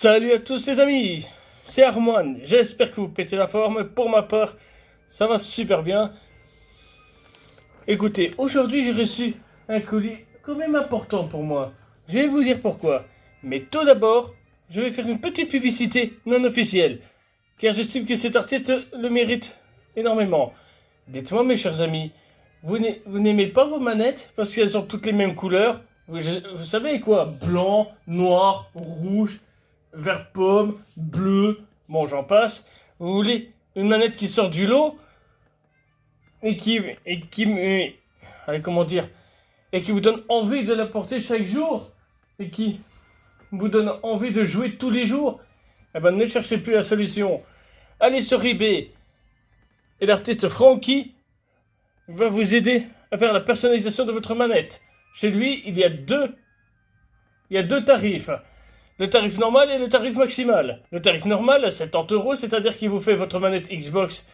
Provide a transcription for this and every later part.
Salut à tous les amis, c'est Armoine, j'espère que vous pétez la forme, pour ma part, ça va super bien. Écoutez, aujourd'hui j'ai reçu un colis quand même important pour moi, je vais vous dire pourquoi. Mais tout d'abord, je vais faire une petite publicité non officielle, car j'estime que cet artiste le mérite énormément. Dites-moi mes chers amis, vous n'aimez pas vos manettes parce qu'elles ont toutes les mêmes couleurs? Vous savez quoi? Blanc, noir, rouge, vert pomme, bleu, bon j'en passe. Vous voulez une manette qui sort du lot allez, comment dire, et qui vous donne envie de la porter chaque jour et qui vous donne envie de jouer tous les jours? Eh ben ne cherchez plus la solution. Allez sur eBay et l'artiste Frankie va vous aider à faire la personnalisation de votre manette. Chez lui, il y a deux tarifs. Le tarif normal et le tarif maximal. Le tarif normal, 70 €, c'est-à-dire qu'il vous fait votre manette Xbox,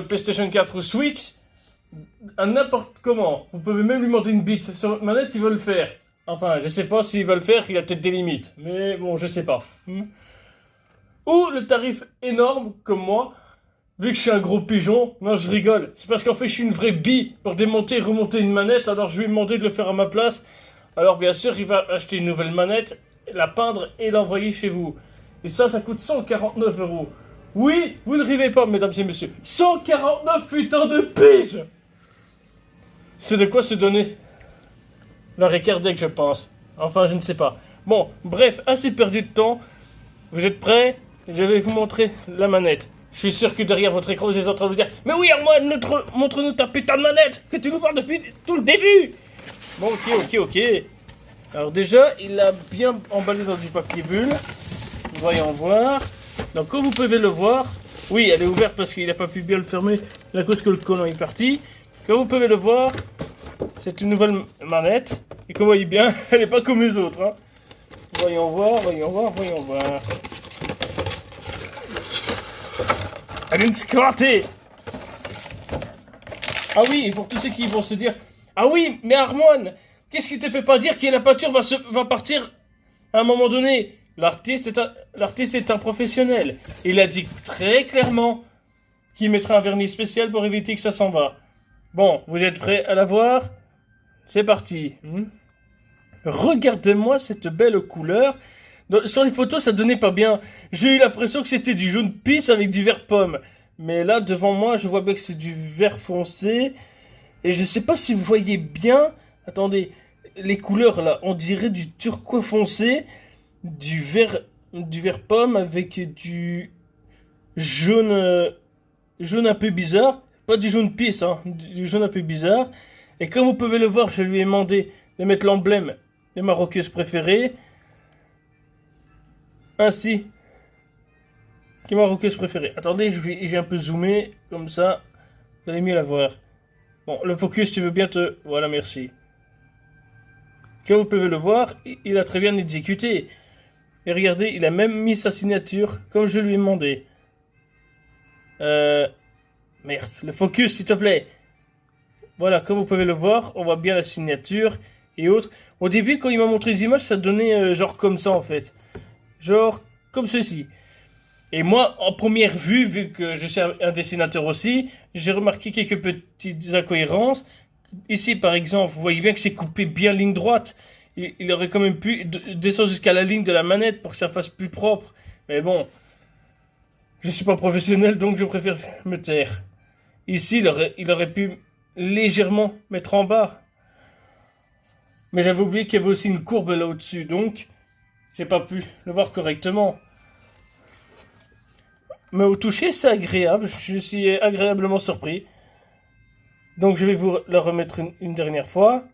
PlayStation 4 ou Switch, à n'importe comment. Vous pouvez même lui demander une bite sur votre manette, il va le faire. Enfin, je sais pas s'il va le faire, il a peut-être des limites. Mais bon, je sais pas. Ou le tarif énorme, comme moi, vu que je suis un gros pigeon, non je rigole, c'est parce qu'en fait je suis une vraie bille pour démonter et remonter une manette, alors je lui ai demandé de le faire à ma place. Alors bien sûr il va acheter une nouvelle manette, la peindre et l'envoyer chez vous. Et ça coûte 149 €. Oui, vous ne rivez pas mesdames et messieurs, 149 putain de piges. C'est de quoi se donner leur écardiaque je pense. Enfin je ne sais pas. Bon, bref, assez perdu de temps. Vous êtes prêts? Je vais vous montrer la manette. Je suis sûr que derrière votre écran, vous êtes en train de vous dire « Mais oui, Armoine, montre-nous ta putain de manette que tu nous parles depuis tout le début !» Bon, ok. Alors déjà, il l'a bien emballé dans du papier bulle. Voyons voir. Donc, comme vous pouvez le voir, oui, elle est ouverte parce qu'il n'a pas pu bien le fermer à cause que le collant est parti. Comme vous pouvez le voir, c'est une nouvelle manette. Et comme vous voyez bien, elle n'est pas comme les autres. Hein. Voyons voir. Elle est une squattée. Ah oui, et pour tous ceux qui vont se dire « Ah oui, mais Armoine, qu'est-ce qui te fait pas dire que la peinture va partir à un moment donné ?» L'artiste est un professionnel. Il a dit très clairement qu'il mettra un vernis spécial pour éviter que ça s'en va. Bon, vous êtes prêts à la voir? C'est parti. Regardez-moi cette belle couleur. Sur les photos, ça donnait pas bien. J'ai eu l'impression que c'était du jaune pisse avec du vert pomme. Mais là, devant moi, je vois bien que c'est du vert foncé. Et je sais pas si vous voyez bien. Attendez, les couleurs là, on dirait du turquoise foncé, du vert pomme avec du jaune, jaune un peu bizarre. Pas du jaune pisse, hein, du jaune un peu bizarre. Et comme vous pouvez le voir, je lui ai demandé de mettre l'emblème de ma roqueuse préférée. Ainsi qui est ma roqueuse préférée. Attendez, je vais un peu zoomer, comme ça, vous allez mieux la voir. Bon, le focus, tu veux bien te... Voilà, merci. Comme vous pouvez le voir, il a très bien exécuté. Et regardez, il a même mis sa signature, comme je lui ai demandé. Merde, le focus, s'il te plaît. Voilà, comme vous pouvez le voir, on voit bien la signature et autres. Au début, quand il m'a montré les images, ça donnait genre comme ça, en fait. Genre comme ceci. Et moi, en première vue, vu que je suis un dessinateur aussi, j'ai remarqué quelques petites incohérences. Ici, par exemple, vous voyez bien que c'est coupé bien ligne droite. Il aurait quand même pu descendre jusqu'à la ligne de la manette pour que ça fasse plus propre. Mais bon, je suis pas professionnel, donc je préfère me taire. Ici, il aurait pu légèrement mettre en bas. Mais j'avais oublié qu'il y avait aussi une courbe là au-dessus, donc j'ai pas pu le voir correctement. Mais au toucher, c'est agréable. Je suis agréablement surpris. Donc je vais vous le remettre une dernière fois.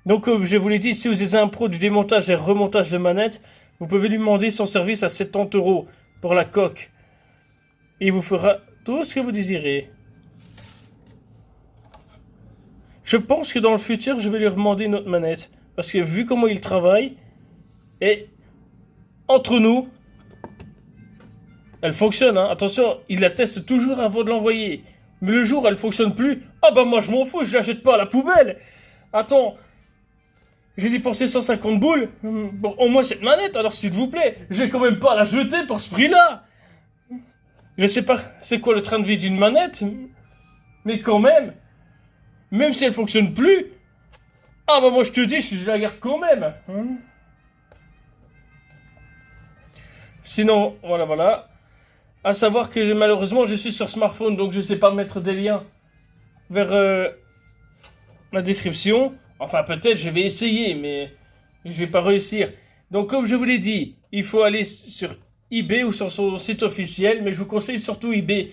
Donc comme je vous l'ai dit, si vous êtes un pro du démontage et remontage de manette, vous pouvez lui demander son service à 70 € pour la coque. Et il vous fera tout ce que vous désirez. Je pense que dans le futur, je vais lui demander une autre manette. Parce que vu comment il travaille, et entre nous, elle fonctionne, hein. Attention, il la teste toujours avant de l'envoyer. Mais le jour où elle fonctionne plus, ah bah moi je m'en fous, je l'achète pas à la poubelle. Attends, J'ai dépensé 150 boules pour au moins cette manette, alors s'il vous plaît, je vais quand même pas la jeter pour ce prix-là. Je sais pas c'est quoi le train de vie d'une manette, mais quand même si elle fonctionne plus, ah bah moi je te dis, je la garde quand même. Sinon, voilà. À savoir que malheureusement je suis sur smartphone, donc je sais pas mettre des liens vers la description. Enfin peut-être je vais essayer, mais je vais pas réussir. Donc comme je vous l'ai dit, il faut aller sur eBay ou sur son site officiel, mais je vous conseille surtout eBay.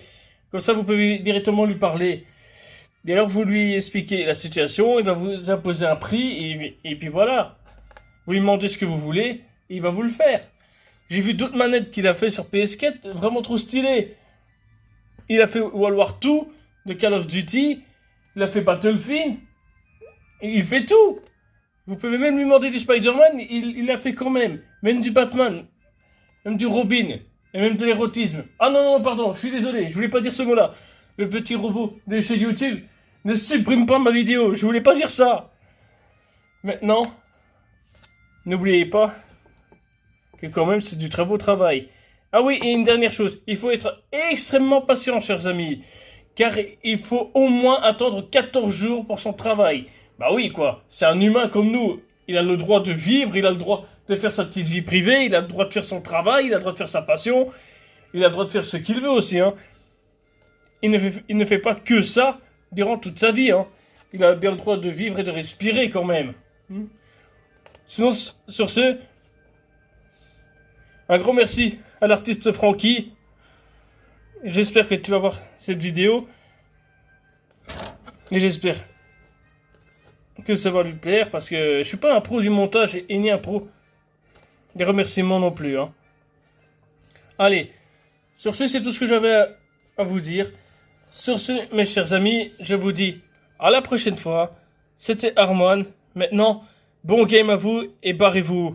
Comme ça vous pouvez directement lui parler. Et alors vous lui expliquez la situation, il va vous imposer un prix, et puis voilà. Vous lui demandez ce que vous voulez, et il va vous le faire. J'ai vu d'autres manettes qu'il a fait sur PS4, vraiment trop stylées. Il a fait World War 2 de Call of Duty, il a fait Battlefield, il fait tout. Vous pouvez même lui demander du Spider-Man, il l'a fait quand même. Même du Batman, même du Robin, et même de l'érotisme. Ah non, pardon, je suis désolé, je voulais pas dire ce mot-là. Le petit robot de chez YouTube ne supprime pas ma vidéo, je voulais pas dire ça. Maintenant, n'oubliez pas que quand même c'est du très beau travail. Ah oui, et une dernière chose, il faut être extrêmement patient, chers amis, car il faut au moins attendre 14 jours pour son travail. Bah oui, quoi, c'est un humain comme nous, il a le droit de vivre, il a le droit de faire sa petite vie privée, il a le droit de faire son travail, il a le droit de faire sa passion, il a le droit de faire ce qu'il veut aussi, hein. Il ne fait pas que ça durant toute sa vie, hein. Il a bien le droit de vivre et de respirer quand même. Sinon, sur ce, un grand merci à l'artiste Francky. J'espère que tu vas voir cette vidéo. Et j'espère que ça va lui plaire parce que je suis pas un pro du montage et ni un pro des remerciements non plus, hein. Allez, sur ce, c'est tout ce que j'avais à vous dire. Sur ce, mes chers amis, je vous dis à la prochaine fois. C'était Armoine. Maintenant, bon game à vous et barrez-vous.